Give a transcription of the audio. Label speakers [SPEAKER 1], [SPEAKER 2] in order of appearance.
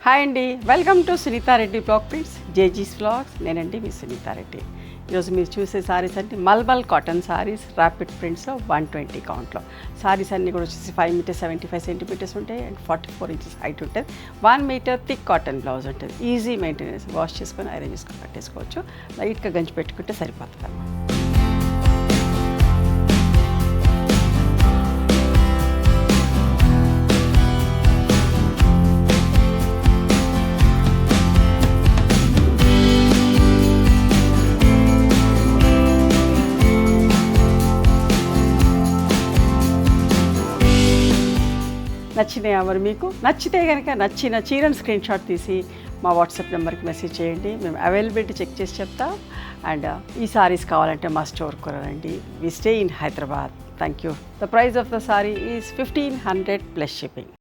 [SPEAKER 1] Hi అండి, welcome to Sunitha Reddy blog prints జేజీస్ blogs. నేనండి మీ సునీతారెడ్డి. ఈరోజు మీరు చూసే సారీస్ అంటే మల్మల్ కాటన్ సారీస్ ర్యాపిడ్ ప్రింట్స్లో 120 కౌంట్లో. సారీస్ అన్నీ కూడా వచ్చేసి 5 మీటర్స్ 75 సెంటీమీటర్స్ ఉంటాయి అండ్ 44 ఇంచెస్ హైట్ ఉంటుంది. 1 మీటర్ థిక్ కాటన్ బ్లౌజ్ ఉంటుంది. ఈజీ మెయింటెనెన్స్, వాష్ చేసుకొని ఐరన్ చేసుకొని కట్టేసుకోవచ్చు. లైట్గా గంజి పెట్టుకుంటే సరిపోతుంది అన్నమాట. నచ్చినాయా మరి మీకు? నచ్చితే కనుక నచ్చిన చీరను స్క్రీన్ షాట్ తీసి మా వాట్సాప్ నెంబర్కి మెసేజ్ చేయండి. మేము అవైలబిలిటీ చెక్ చేసి చెప్తాం. అండ్ ఈ సారీస్ కావాలంటే మా స్టోర్ కొనండి. We stay in Hyderabad. Thank you. The price of the sari is 1500 plus shipping.